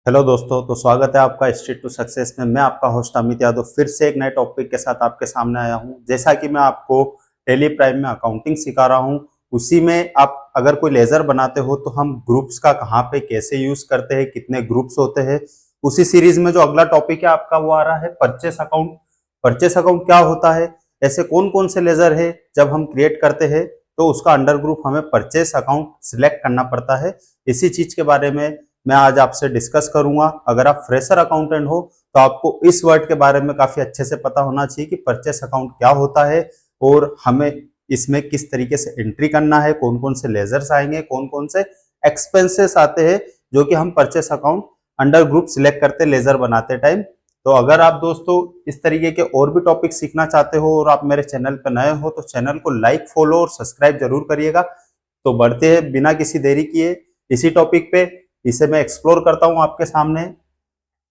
Hello दोस्तों, तो स्वागत है आपका स्ट्रीट टू सक्सेस में। मैं आपका होस्ट अमित यादव फिर से एक नए टॉपिक के साथ आपके सामने आया हूं। जैसा कि मैं आपको टेली प्राइम में अकाउंटिंग सिखा रहा हूं, उसी में आप अगर कोई लेजर बनाते हो तो हम ग्रुप्स का कहाँ पे कैसे यूज करते हैं, कितने ग्रुप्स होते हैं, उसी सीरीज में जो अगला टॉपिक है आपका वो आ रहा है परचेस अकाउंट। परचेस अकाउंट क्या होता है, ऐसे कौन कौन से लेजर है जब हम क्रिएट करते हैं तो उसका अंडर ग्रुप हमें परचेस अकाउंट सिलेक्ट करना पड़ता है। इसी चीज के बारे में मैं आज आपसे डिस्कस करूंगा। अगर आप फ्रेशर अकाउंटेंट हो तो आपको इस वर्ड के बारे में काफी अच्छे से पता होना चाहिए कि परचेस अकाउंट क्या होता है और हमें इसमें किस तरीके से एंट्री करना है, कौन कौन से लेजर्स आएंगे, कौन कौन से एक्सपेंसेस आते हैं जो कि हम purchase account under group select करते लेजर बनाते टाइम। तो अगर आप दोस्तों इस तरीके के और भी टॉपिक सीखना चाहते हो और आप मेरे चैनल पर नए हो तो चैनल को लाइक, फॉलो और सब्सक्राइब जरूर करिएगा। तो बढ़ते हैं बिना किसी देरी किए इसी टॉपिक पे। इसे मैं एक्सप्लोर करता हूं आपके सामने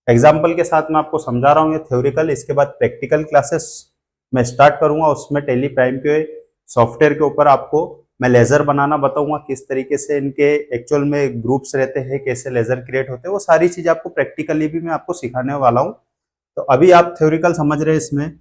एग्जाम्पल के साथ। मैं आपको समझा रहा हूं ये थ्योरिकल, इसके बाद प्रैक्टिकल क्लासेस मैं स्टार्ट करूंगा। उसमें टेली प्राइम के सॉफ्टवेयर के ऊपर आपको मैं लेजर बनाना बताऊंगा, किस तरीके से इनके एक्चुअल में ग्रुप्स रहते हैं, कैसे लेजर क्रिएट होते हैं, वो सारी चीजें आपको प्रैक्टिकली भी मैं आपको सिखाने वाला हूँ। तो अभी आप थ्योरिकल समझ रहे हैं। इसमें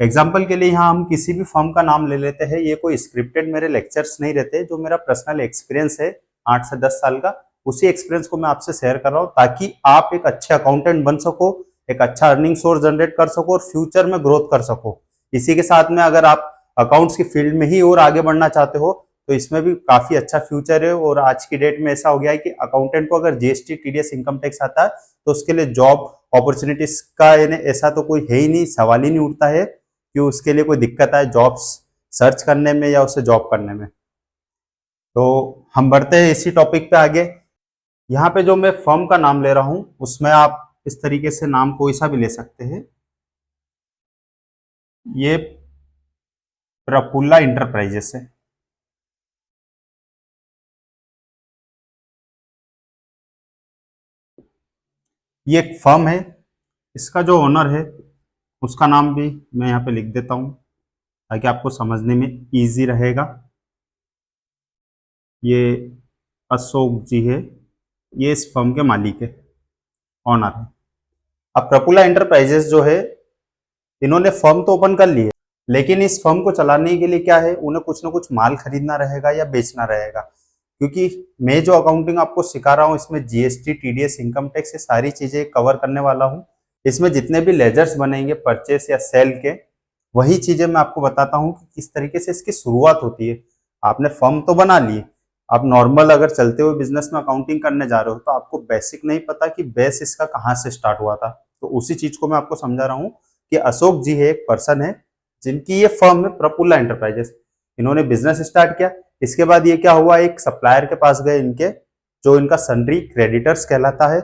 एग्जाम्पल के लिए यहाँ हम किसी भी फर्म का नाम ले लेते हैं। ये कोई स्क्रिप्टेड मेरे लेक्चर्स नहीं रहते, जो मेरा पर्सनल एक्सपीरियंस है 8 से 10 साल का, उसी एक्सपीरियंस को मैं आपसे शेयर कर रहा हूँ ताकि आप एक अच्छे अकाउंटेंट बन सको, एक अच्छा अर्निंग सोर्स जनरेट कर सको और फ्यूचर में ग्रोथ कर सको। इसी के साथ में अगर आप अकाउंट्स की फील्ड में ही और आगे बढ़ना चाहते हो तो इसमें भी काफी अच्छा फ्यूचर है। और आज की डेट में ऐसा हो गया है कि अकाउंटेंट को अगर जीएसटी, टीडीएस, इनकम टैक्स आता है तो उसके लिए जॉब अपॉर्चुनिटीज का यानी ऐसा तो कोई है ही नहीं, सवाल ही नहीं उठता है कि उसके लिए कोई दिक्कत आए जॉब्स सर्च करने में या उसे जॉब करने में। तो हम बढ़ते हैं इसी टॉपिक पे आगे। यहाँ पे जो मैं फर्म का नाम ले रहा हूँ उसमें आप इस तरीके से नाम कोई सा भी ले सकते हैं। ये प्रफुल्ला इंटरप्राइजेस है। ये एक फर्म है। इसका जो ओनर है उसका नाम भी मैं यहाँ पे लिख देता हूँ ताकि आपको समझने में इजी रहेगा। ये अशोक जी है, ये इस फर्म के मालिक है, ऑनर है। अब प्रफुल्ला इंटरप्राइजेस जो है, इन्होंने फर्म तो ओपन कर ली है, लेकिन इस फर्म को चलाने के लिए क्या है, उन्हें कुछ ना कुछ माल खरीदना रहेगा या बेचना रहेगा। क्योंकि मैं जो अकाउंटिंग आपको सिखा रहा हूँ इसमें जीएसटी, टीडीएस, इनकम टैक्स, ये सारी चीजें कवर करने वाला हूँ। इसमें जितने भी लेजर्स बनेंगे परचेस या सेल के, वही चीजें मैं आपको बताता हूँ कि किस तरीके से इसकी शुरुआत होती है। आपने फर्म तो बना ली, आप नॉर्मल अगर चलते हुए बिजनेस में अकाउंटिंग करने जा रहे हो तो आपको बेसिक नहीं पता कि बेस इसका कहाँ से स्टार्ट हुआ था। तो उसी चीज को मैं आपको समझा रहा हूँ कि अशोक जी है, एक पर्सन है जिनकी ये फर्म है प्रफुल्ला एंटरप्राइजेस। इन्होंने बिजनेस स्टार्ट किया। इसके बाद ये क्या हुआ, एक सप्लायर के पास गए इनके, जो इनका सन्ड्री क्रेडिटर्स कहलाता है,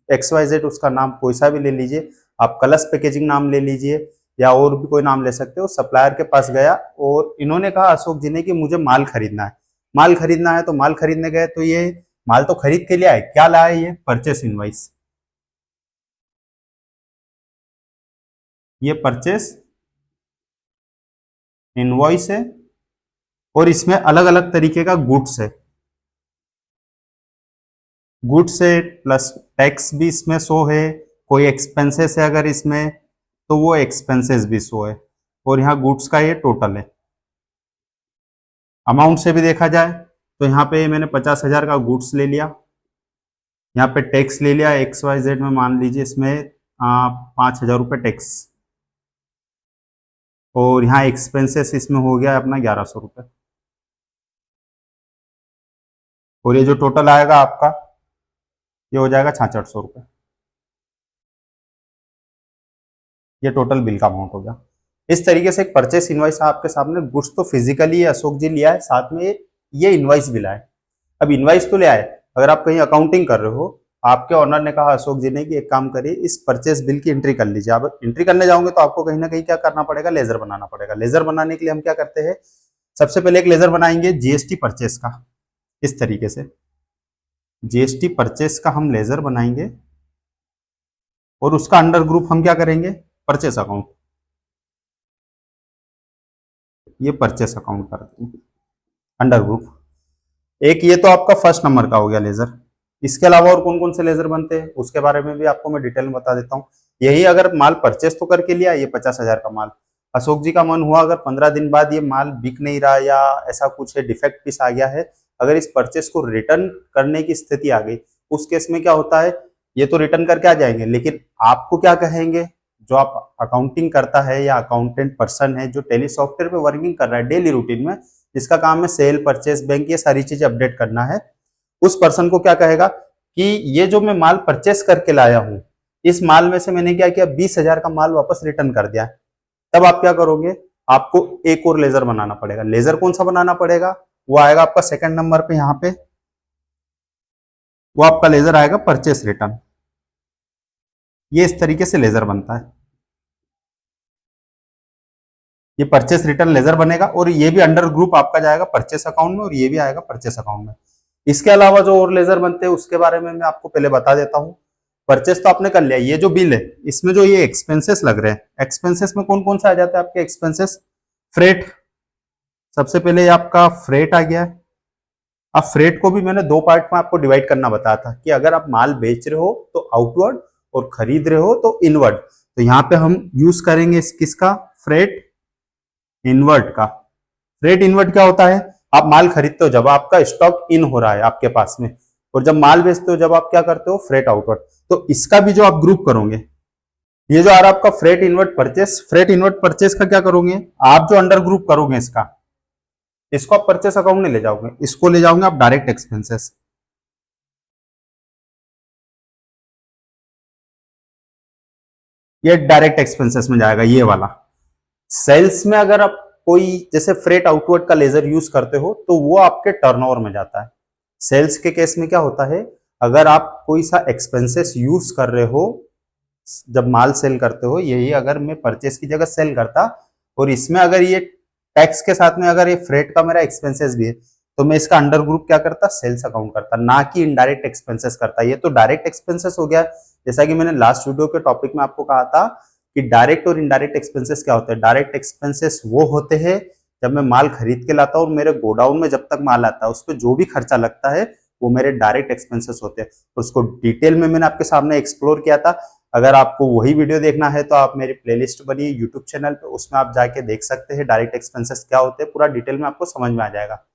एक्स वाई जेड, उसका नाम कोई सा भी ले लीजिए, आप कलश पैकेजिंग नाम ले लीजिए या और भी कोई नाम ले सकते हो। सप्लायर के पास गया और इन्होंने कहा अशोक जी ने कि मुझे माल खरीदना है। माल खरीदना है तो माल खरीदने गए तो ये माल तो खरीद के लिया है, क्या लाया ये परचेस इनवाइस। ये परचेस इनवॉइस है और इसमें अलग अलग तरीके का गुड्स है। गुड्स है प्लस टैक्स भी इसमें शो है, कोई एक्सपेंसेस है अगर इसमें तो वो एक्सपेंसेस भी शो है। और यहाँ गुड्स का ये टोटल है। अमाउंट से भी देखा जाए तो यहाँ पे मैंने 50,000 का गुड्स ले लिया, यहाँ पे टैक्स ले लिया एक्स वाई जेड में, मान लीजिए इसमें 5,000 रुपये टैक्स, और यहाँ एक्सपेंसेस इसमें हो गया अपना 1,100 रुपये। और ये जो टोटल आएगा आपका ये हो जाएगा 6600 रुपये। ये टोटल बिल का अमाउंट हो गया। इस तरीके से एक परचेस इनवाइस आपके सामने, गुड्स तो फिजिकली अशोक जी लिया है, साथ में ये इनवाइस भी लाए। अब इनवाइस तो ले आए, अगर आप कहीं अकाउंटिंग कर रहे हो, आपके ऑनर ने कहा अशोक जी ने कि एक काम करिए इस परचेस बिल की एंट्री कर लीजिए। आप एंट्री करने जाओगे तो आपको कहीं ना कहीं क्या करना पड़ेगा, लेजर बनाना पड़ेगा। लेजर बनाने के लिए हम क्या करते हैं, सबसे पहले एक लेजर बनाएंगे जीएसटी परचेस का। इस तरीके से जीएसटी परचेस का हम लेजर बनाएंगे और उसका अंडर ग्रुप हम क्या करेंगे, परचेस अकाउंट। ये परचेस अकाउंट करते हैं अंडर ग्रुप। एक ये तो आपका फर्स्ट नंबर का हो गया लेजर। इसके अलावा और कौन कौन से लेजर बनते हैं उसके बारे में भी आपको मैं डिटेल में बता देता हूँ। यही अगर माल परचेस तो करके लिया, ये 50,000 का माल, अशोक जी का मन हुआ अगर 15 दिन बाद ये माल बिक नहीं रहा या ऐसा कुछ है, डिफेक्ट पीस आ गया है, अगर इस परचेस को रिटर्न करने की स्थिति आ गई, उस केस में क्या होता है, ये तो रिटर्न करके आ जाएंगे, लेकिन आपको क्या कहेंगे, जो आप अकाउंटिंग करता है या अकाउंटेंट पर्सन है जो टेली सॉफ्टवेयर पे वर्किंग कर रहा है डेली रूटीन में, जिसका काम है सेल, परचेस, बैंक, ये सारी चीजें अपडेट करना है, उस पर्सन को क्या कहेगा कि ये जो मैं माल परचेस करके लाया हूं, इस माल में से मैंने क्या किया, 20,000 का माल वापस रिटर्न कर दिया। तब आप क्या करोगे, आपको एक और लेजर बनाना पड़ेगा। लेजर कौन सा बनाना पड़ेगा, वो आएगा आपका सेकंड नंबर पे, यहां पे वो आपका लेजर आएगा परचेस रिटर्न। ये इस तरीके से लेजर बनता है, ये परचेस रिटर्न लेजर बनेगा, और ये भी अंडर ग्रुप आपका जाएगा परचेस अकाउंट में, और ये भी आएगा परचेस अकाउंट में। इसके अलावा जो और लेजर बनते हैं उसके बारे में मैं आपको पहले बता देता हूं। परचेस तो आपने कर लिया, ये जो बिल है इसमें जो ये एक्सपेंसेस लग रहे हैं, एक्सपेंसेस में कौन कौन से आ जाते हैं आपके एक्सपेंसेस, फ्रेट, सबसे पहले आपका फ्रेट आ गया। अब फ्रेट को भी मैंने दो पार्ट में आपको डिवाइड करना बताया था कि अगर आप माल बेच रहे हो तो आउटवर्ड और खरीद रहे हो तो इनवर्ड। तो यहाँ पे हम यूज करेंगे किसका, फ्रेट इनवर्ड का। फ्रेट इनवर्ड क्या होता है, आप माल खरीदते हो जब आपका स्टॉक इन हो रहा है आपके पास में, और जब माल बेचते हो जब आप क्या करते हो, फ्रेट आउटवर्ड। तो इसका भी जो आप ग्रुप करोगे, ये जो आ रहा है आपका freight inward purchase, freight inward purchase का क्या करोगे, आप जो अंडर ग्रुप करोगे इसका, इसको आप परचेस अकाउंट में ले जाओगे, इसको ले जाओगे आप डायरेक्ट एक्सपेंसेस। ये डायरेक्ट एक्सपेंसेस में जाएगा ये वाला। सेल्स में अगर आप कोई जैसे फ्रेट आउटवर्ड का लेजर यूज करते हो तो वो आपके टर्नओवर में जाता है। सेल्स के केस में क्या होता है, अगर आप कोई सा एक्सपेंसेस यूज कर रहे हो जब माल सेल करते हो, यही अगर मैं परचेस की जगह सेल करता और इसमें अगर ये टैक्स के साथ में अगर ये फ्रेट का मेरा एक्सपेंसेस भी है, तो मैं इसका अंडर ग्रुप क्या करता, सेल्स अकाउंट करता, ना कि इनडायरेक्ट एक्सपेंसेस करता। ये तो डायरेक्ट एक्सपेंसेस हो गया, जैसा कि मैंने लास्ट वीडियो के टॉपिक में आपको कहा था कि डायरेक्ट और इनडायरेक्ट एक्सपेंसेस क्या होते हैं। डायरेक्ट एक्सपेंसेस वो होते हैं जब मैं माल खरीद के लाता हूँ और मेरे गोडाउन में जब तक माल आता है उस पर जो भी खर्चा लगता है वो मेरे डायरेक्ट एक्सपेंसेस होते हैं। और उसको डिटेल में मैंने आपके सामने एक्सप्लोर किया था। अगर आपको वही वीडियो देखना है तो आप मेरी प्लेलिस्ट बनी है यूट्यूब चैनल पे, उसमें आप जाके देख सकते हैं डायरेक्ट एक्सपेंसेस क्या होते हैं, पूरा डिटेल में आपको समझ में आ जाएगा।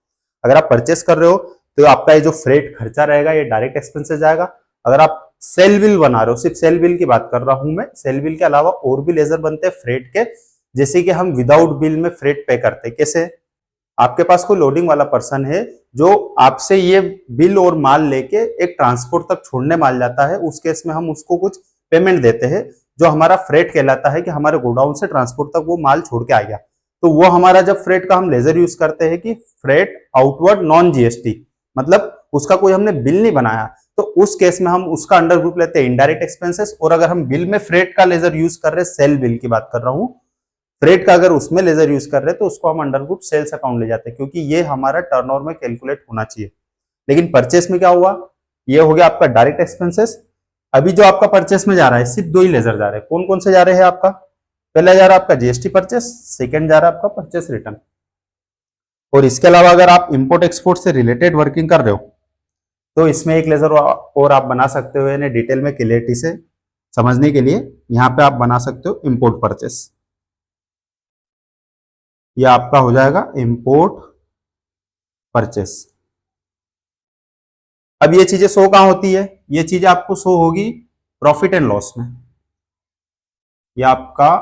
अगर आप परचेस कर रहे हो तो आपका ये जो फ्रेट खर्चा रहेगा ये डायरेक्ट एक्सपेंसेस जाएगा। अगर आप सेल बिल बना रहे हो, सिर्फ सेल बिल की बात कर रहा हूं मैं, सेल बिल के अलावा और भी लेजर बनते हैं फ्रेट के, जैसे कि हम विदाउट बिल में फ्रेट पे करते हैं। कैसे, आपके पास कोई लोडिंग वाला पर्सन है जो आपसे ये बिल और माल लेके एक ट्रांसपोर्ट तक छोड़ने माल जाता है, उस केस में हम उसको कुछ पेमेंट देते हैं जो हमारा फ्रेट कहलाता है, कि हमारे गोडाउन से ट्रांसपोर्ट तक वो माल छोड़ के आ गया। तो वो हमारा जब फ्रेट का हम लेजर यूज करते हैं कि फ्रेट आउटवर्ड नॉन जीएसटी, मतलब उसका कोई हमने बिल नहीं बनाया, तो उस केस में हम उसका अंडर ग्रुप लेते हैं इनडायरेक्ट एक्सपेंसेस। और अगर हम बिल में फ्रेट का लेजर यूज कर रहे हैं, सेल बिल की बात कर रहा हूं, फ्रेट का अगर उसमें लेजर यूज कर रहे हैं तो उसको हम अंडर ग्रुप सेल्स अकाउंट ले जाते हैं, क्योंकि ये हमारा टर्नओवर में कैलकुलेट होना चाहिए। लेकिन परचेस में क्या हुआ, ये हो गया आपका डायरेक्ट एक्सपेंसेस। अभी जो आपका परचेस में जा रहा है सिर्फ दो ही लेजर जा रहे हैं, कौन कौन से जा रहे हैं आपका, पहला जा रहा है आपका जीएसटी परचेस, सेकंड जा रहा है आपका परचेस रिटर्न। और इसके अलावा अगर आप इंपोर्ट एक्सपोर्ट से रिलेटेड वर्किंग कर रहे हो तो इसमें एक लेजर और आप बना सकते हो, यानी डिटेल में क्लियरिटी से समझने के लिए यहां पे आप बना सकते हो इंपोर्ट परचेस। यह आपका हो जाएगा इंपोर्ट परचेस। अब ये चीजें शो कहां होती है, ये चीजें आपको शो होगी प्रॉफिट एंड लॉस में। ये आपका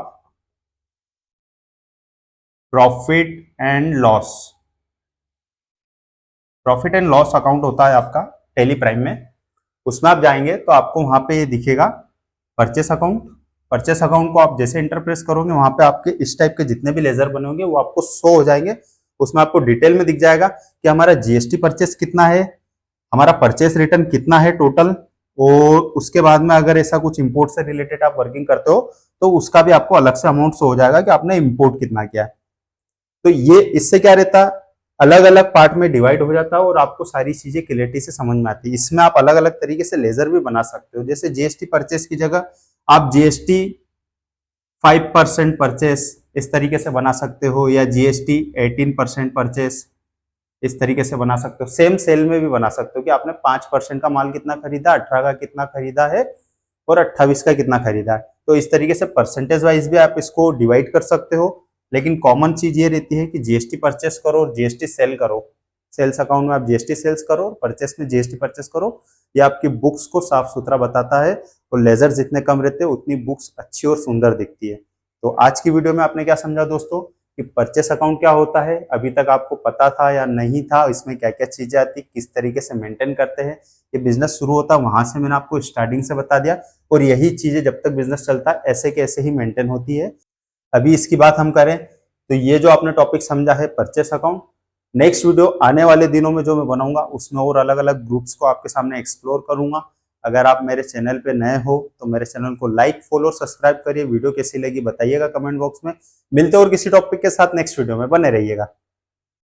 profit and loss, profit and loss account होता है आपका टेली प्राइम में। उसमें आप जाएंगे तो आपको वहां पे ये दिखेगा परचेस अकाउंट। परचेस अकाउंट को आप जैसे इंटरप्रेस करोगे वहां पे आपके इस टाइप के जितने भी लेजर बने होंगे वो आपको शो हो जाएंगे। उसमें आपको डिटेल में दिख जाएगा कि हमारा जीएसटी परचेस कितना है, हमारा परचेस रिटर्न कितना है टोटल, और उसके बाद में अगर ऐसा कुछ इंपोर्ट से रिलेटेड आप वर्किंग करते हो तो उसका भी आपको अलग से अमाउंट शो हो जाएगा कि आपने इंपोर्ट कितना किया है। तो ये इससे क्या रहता है, अलग अलग पार्ट में डिवाइड हो जाता है और आपको सारी चीजें क्लियरिटी से समझ में आती है। इसमें आप अलग अलग तरीके से लेजर भी बना सकते हो, जैसे जीएसटी परचेस की जगह आप जीएसटी 5% परचेस इस तरीके से बना सकते हो, या जीएसटी 18% परचेस इस तरीके से बना सकते हो। सेम सेल में भी बना सकते हो कि आपने 5% का माल कितना खरीदा, 18 का कितना खरीदा है और 28 का कितना खरीदा है। तो इस तरीके से परसेंटेज वाइज भी आप इसको डिवाइड कर सकते हो। लेकिन कॉमन चीज ये रहती है कि जीएसटी परचेस करो और जीएसटी सेल करो। सेल्स अकाउंट में आप जीएसटी सेल्स करो और परचेस में जीएसटी परचेस करो। ये आपकी बुक्स को साफ सुथरा बताता है और लेजर जितने कम रहते हैं उतनी बुक्स अच्छी और सुंदर दिखती है। तो आज की वीडियो में आपने क्या समझा दोस्तों कि परचेस अकाउंट क्या होता है, अभी तक आपको पता था या नहीं था, इसमें क्या क्या चीजें आती, किस तरीके से मेंटेन करते हैं। ये बिजनेस शुरू होता है वहां से मैंने आपको स्टार्टिंग से बता दिया और यही चीजें जब तक बिजनेस चलता है ऐसे के ऐसे ही मेंटेन होती है। अभी इसकी बात हम करें तो ये जो आपने टॉपिक समझा है परचेस अकाउंट, नेक्स्ट वीडियो आने वाले दिनों में जो मैं बनाऊंगा उसमें और अलग अलग ग्रुप्स को आपके सामने एक्सप्लोर करूंगा। अगर आप मेरे चैनल पे नए हो तो मेरे चैनल को लाइक, फॉलो, सब्सक्राइब करिए। वीडियो कैसी लगी बताइएगा कमेंट बॉक्स में। मिलते और किसी टॉपिक के साथ नेक्स्ट वीडियो में, बने रहिएगा।